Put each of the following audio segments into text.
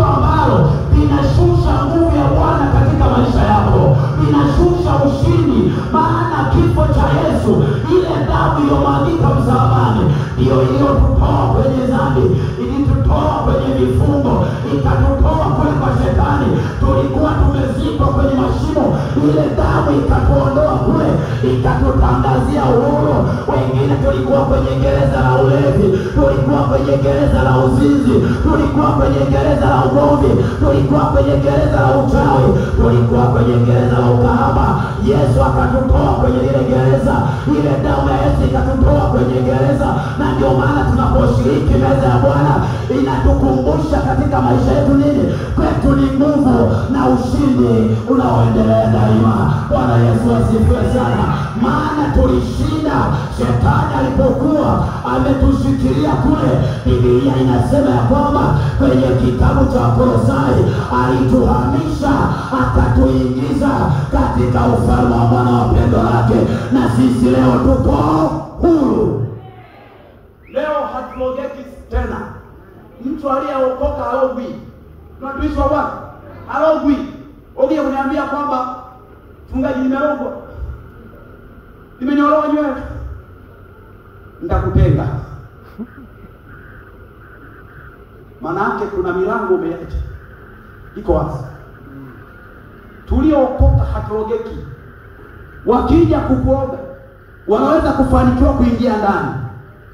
tukio ambalo linashusha nguvu ya Bwana katika maisha yako, linashusha ushindi. Maana kifo cha Yesu, ile damu iliyomwagika msalabani, ndiyo iliyotutoa kwenye dhambi, ilitutoa kwenye vifungo, ikatutoa kule kwa shetani. Tulikuwa tumezikwa kwenye mashimo, ile damu ikatuondoa kule, ikatutangazia uhuru. Wengine tulikuwa kwenye gereza la ulevi, tulikuwa kwenye gereza la uzinzi, tulikuwa kwenye gereza la ugomvi, tulikuwa kwenye gereza la uchawi, tulikuwa kwenye gereza la ukahaba. Yesu akatutoa kwenye ile gereza, ile damu ya Yesu ikatutoa kwenye gereza. Na ndio maana tunaposhiriki meza ya Bwana inatukumbusha katika maisha yetu nini? Kwetu ni nguvu na ushindi unaoendelea daima. Bwana Yesu asifiwe sana. Maana tulishinda shetani alipokuwa ametushikilia kule. Biblia inasema ya kwamba kwenye kitabu cha Kolosai, alituhamisha akatuingiza katika ufalme wa Bwana wa pendo lake, na sisi leo tuko huru. Leo hatulogeki tena. Mtu aliyeokoka halogwi. Tunatuishi wa Bwana halogwi. Ogie uniambia kwamba mchungaji, nimerogwa, nimenyoroa nywele, nitakutenga. Manake kuna milango umeacha iko wazi. Tuliokoka hatulogeki. Wakija kukuoga, wanaweza kufanikiwa kuingia ndani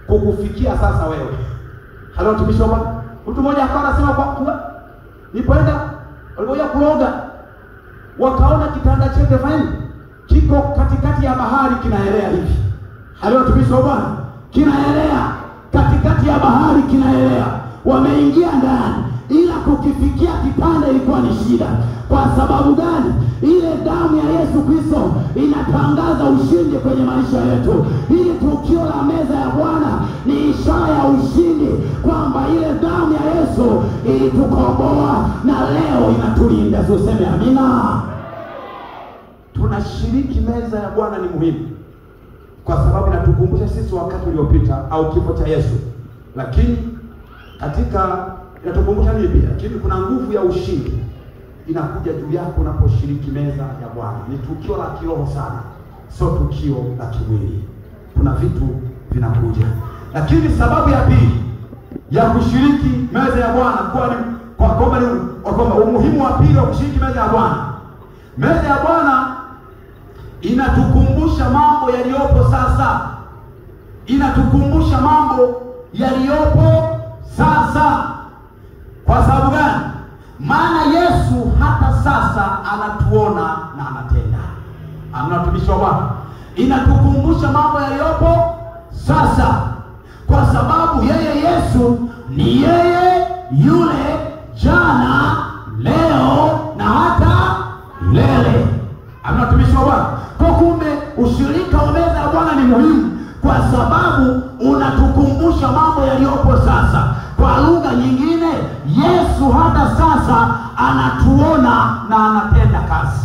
kukufikia sasa wewe. Halo tumishi wa Bwana. Mtu mmoja akawa anasema kwa nipoenda walipoja kuoga, wakaona kitanda chake fani kiko katikati ya bahari kinaelea hivi. Halo tumishi wa Bwana. Kinaelea katikati ya bahari, kinaelea. Wameingia ndani, ila kukifikia kitanda ilikuwa ni shida. Kwa sababu gani? Ile damu ya Yesu Kristo inatangaza ushindi kwenye maisha yetu. Hili tukio la meza ya Bwana ni ishara ya ushindi, kwamba ile damu ya Yesu ilitukomboa na leo inatulinda. Tuseme amina. Tunashiriki meza ya Bwana ni muhimu kwa sababu inatukumbusha sisi wakati uliopita au kifo cha Yesu. Lakini katika inatukumbusha nini pia? Lakini kuna nguvu ya ushindi inakuja juu yako unaposhiriki meza ya Bwana. Ni tukio la kiroho sana, sio tukio la kimwili. Kuna vitu vinakuja. Lakini sababu ya pili ya kushiriki meza ya Bwana kwa umuhimu wa pili wa kushiriki meza ya Bwana. Meza ya Bwana inatukumbusha mambo yaliyopo sasa. Inatukumbusha mambo yaliyopo sasa. Kwa sababu gani? Maana Yesu hata sasa anatuona na anatenda. Anatumishi wa Bwana. Inatukumbusha mambo yaliyopo sasa, kwa sababu yeye Yesu ni yeye yule jana, leo na hata milele. Anatumishi wa Bwana. Kwa kumbe ushirika wa meza ya Bwana ni muhimu kwa sababu unatukumbusha mambo yaliyopo sasa. Kwa lugha nyingine, Yesu hata sasa anatuona na anatenda kazi.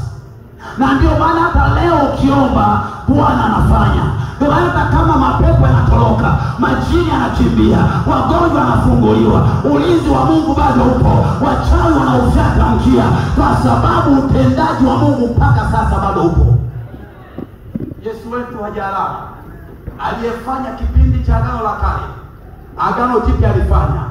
Na ndio maana hata leo ukiomba, Bwana anafanya. Ndio hata kama mapepo yanatoroka, majini yanakimbia, wagonjwa wanafunguliwa, ulinzi wa Mungu bado upo, wachawi wanaufyata njia, kwa sababu utendaji wa Mungu mpaka sasa bado upo. Yesu wetu hajalala. Aliyefanya kipindi cha Agano la Kale, Agano Jipya alifanya,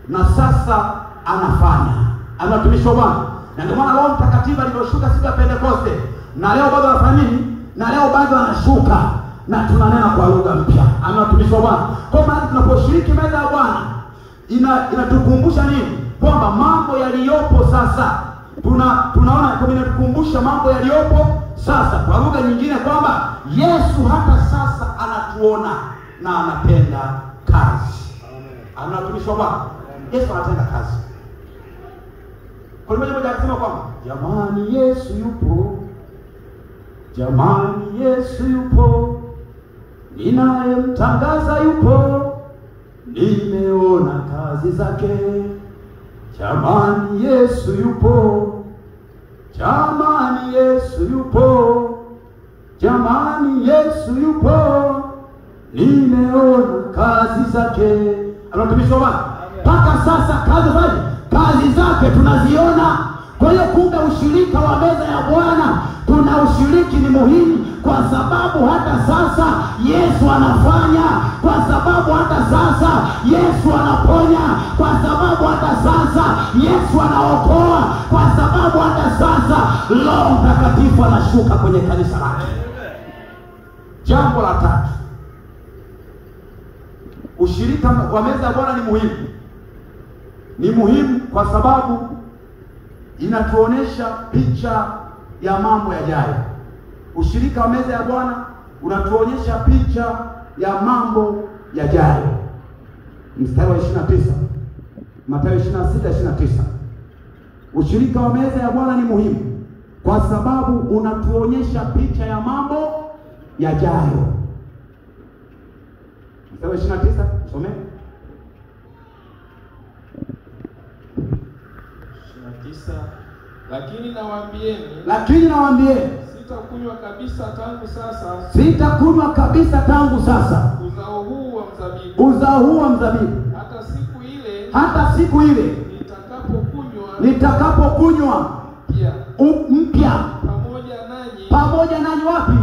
na sasa anafanya. Anatumishi wa Bwana. Na ndio maana Roho Mtakatifu aliposhuka siku ya Pentekoste, na leo bado anafanya nini? Na leo bado anashuka, na tunanena kwa lugha mpya. Anatumishi wa Bwana. Kwa maana tunaposhiriki meza ya Bwana inatukumbusha nini? Kwamba mambo yaliyopo sasa. Tunaona kama inatukumbusha mambo yaliyopo sasa. Kwa lugha nyingine kwamba Yesu hata sasa anatuona na anatenda kazi. Anatumishi wa Bwana. Yesu anatenda kazi. Kwa mmoja akasema kwamba jamani Yesu yupo. Jamani Yesu yupo. Ninayemtangaza yupo. Nimeona kazi zake. Jamani Yesu yupo. Jamani Yesu yupo. Jamani Yesu yupo. Nimeona kazi zake. Anatumishi wa Bwana. Mpaka sasa kazi zake tunaziona. Kwa hiyo kumbe ushirika wa meza ya Bwana tuna ushiriki ni muhimu, kwa sababu hata sasa Yesu anafanya, kwa sababu hata sasa Yesu anaponya, kwa sababu hata sasa Yesu anaokoa, kwa sababu hata sasa Roho Mtakatifu anashuka kwenye kanisa lake. Jambo la tatu, ushirika wa meza ya Bwana ni muhimu. Ni muhimu kwa sababu inatuonesha picha ya mambo yajayo. Ushirika wa meza ya Bwana unatuonyesha picha ya mambo yajayo. Mstari wa 29, Mathayo 26:29. Ushirika wa meza ya Bwana ni muhimu kwa sababu unatuonyesha picha ya mambo yajayo. Mstari wa 29, some. 29. Lakini nawaambieni sitakunywa kabisa tangu sasa uzao huu wa mzabibu hata siku ile nitakapokunywa mpya pamoja nanyi wapi?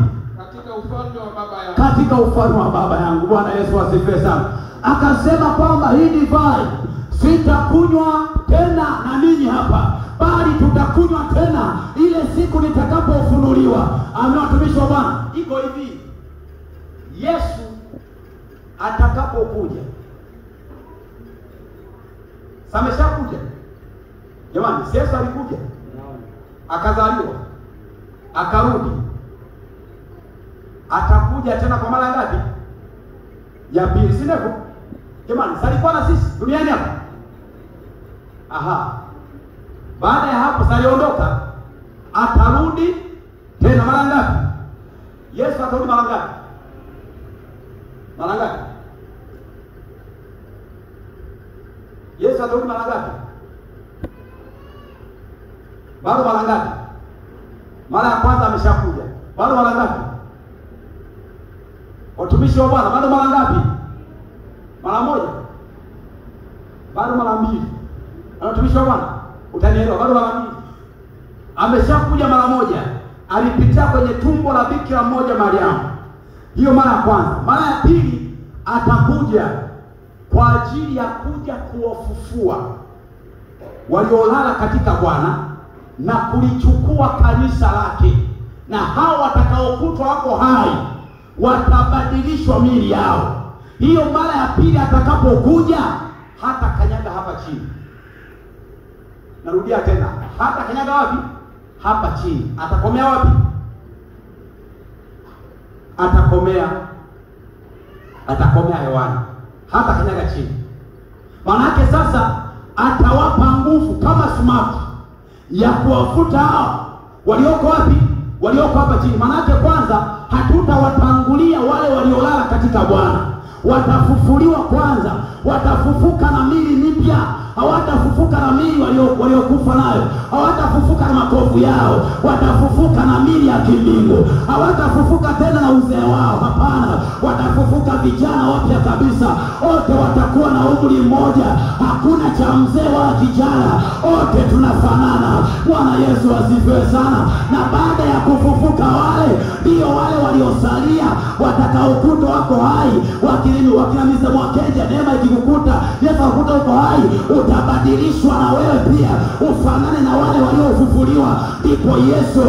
Katika ufalme wa Baba yangu. Bwana Yesu asifiwe sana. Akasema kwamba hii divai sitakunywa tena na ninyi hapa, bali tutakunywa tena ile siku nitakapofunuliwa. Amina, watumishi wa Bwana. Iko hivi, Yesu atakapokuja, sameshakuja jamani. Yesu alikuja, akazaliwa, akarudi, atakuja tena kwa mara ngapi? Ya pili, si ndivyo jamani? Salikuwa na sisi duniani hapa. Baada ya hapo saliondoka, atarudi tena mara ngapi? Yesu atarudi mara ngapi? Mara ngapi? Yesu atarudi mara ngapi? Bado mara ngapi? Mara ya kwanza ameshakuja. Bado mara ngapi? Watumishi wa Bwana, bado mara ngapi? Mara moja. Bado mara mbili. Watumishi wa Bwana, utanielewa, bado mara mbili. Ameshakuja mara moja. Alipitia kwenye tumbo la bikira mmoja Mariamu. Hiyo mara ya kwanza. Mara ya pili atakuja kwa ajili ya kuja kuwafufua waliolala katika Bwana na kulichukua kanisa lake, na hao watakaokutwa wako hai watabadilishwa miili yao. Hiyo mara ya pili atakapokuja, hata kanyaga hapa chini. Narudia tena, hata kanyaga wapi? Hapa chini. Atakomea wapi? Atakomea hewani, hata kanyaga chini. Manake sasa atawapa nguvu kama sumaku ya kuwafuta hao walioko wapi? Walioko hapa chini. Manake kwanza hatutawatangulia wale waliolala katika Bwana. Watafufuliwa kwanza, watafufuka na miili mipya. Hawatafufuka na miili waliokufa nayo, hawatafufuka na makovu yao, watafufuka na miili ya kimbingu. Hawatafufuka tena na uzee wao, hapana. Watafufuka vijana wapya kabisa, wote watakuwa na umri mmoja, hakuna cha mzee wala kijana, wote tunafanana. Bwana Yesu asifiwe sana. Na baada ya kufufuka wale, ndio wale waliosalia watakaokutwa wako hai, wakinamiza mwakeja. Neema ikikukuta, Yesu akukuta uko hai, utabadilishwa na wewe pia ufanane na wale waliofufuliwa. Ndipo Yesu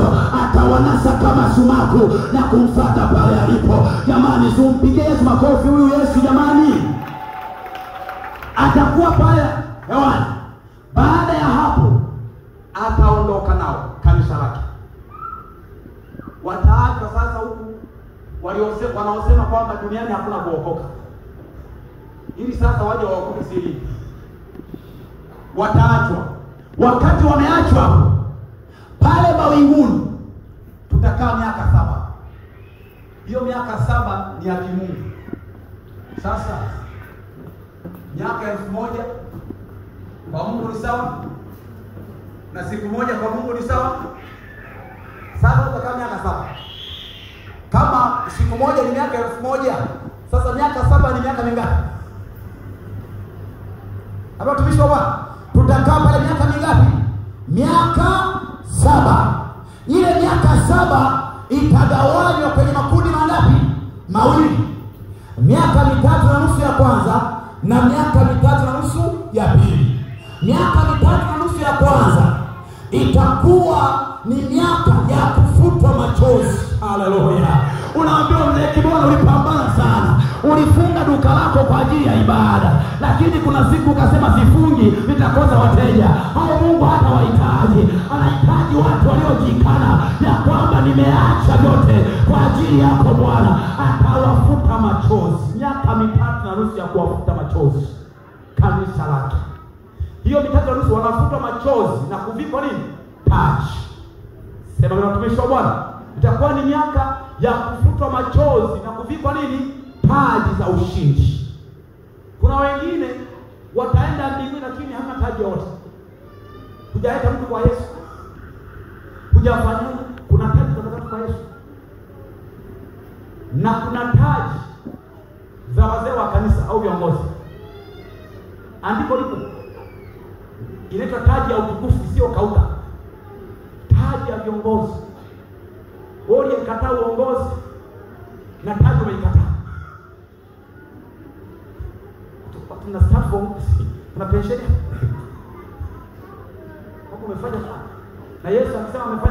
atawanasa kama sumaku na kumfuata pale alipo. Jamani, tumpige Yesu makofi. Huyu Yesu jamani, atakuwa pale hewani. Baada ya hapo ataondoka nao kanisa lake. Wataachwa sasa huku wanaosema kwamba duniani hakuna kuokoka, ili sasa waje waokoke siri. Wataachwa. Wakati wameachwa pale mawinguni, tutakaa miaka 7. Hiyo miaka 7 ni ya kimungu. Sasa miaka 1000 kwa Mungu ni sawa, na siku moja kwa Mungu ni sawa. Sasa tutakaa miaka 7. Kama siku moja ni miaka 1000, sasa miaka 7 ni miaka mingapi? Hapo tumishi wa Bwana, tutakaa pale miaka mingapi? miaka 7. Ile miaka 7 itagawanywa kwenye makundi mangapi? Mawili. Miaka 3.5 ya kwanza na miaka 3.5 ya pili. Miaka 3.5 ya kwanza itakuwa ni miaka ya kufutwa machozi. Haleluya. Unaambiwa mzee Kibona, ulipambana sana, ulifunga duka lako kwa ajili ya ibada, lakini kuna siku ukasema sifungi, nitakosa wateja. Hao Mungu hata wahitaji, anahitaji watu waliojikana ya kwamba nimeacha vyote kwa ajili yako Bwana. Atawafuta machozi. Miaka 3.5 ya kuwafuta machozi kanisa lake. Hiyo 3.5 wanafuta machozi na kuvikwa nini? Taji. Sema kwa watumishi wa Bwana, itakuwa ni miaka ya kufutwa machozi na kuvikwa nini? Taji za ushindi. Kuna wengine wataenda mbinguni lakini hamna taji yote. Hujaleta mtu kwa Yesu, hujafanya. Kuna taji za kwa Yesu na kuna taji za wazee wa kanisa au viongozi. Andiko lipo, inaitwa taji ya utukufu sio kauka. Taji ya viongozi. Wewe unakataa uongozi na taji umeikataa. Tuna staff, tuna pension. Hapo umefanya na Yesu akisema amefanya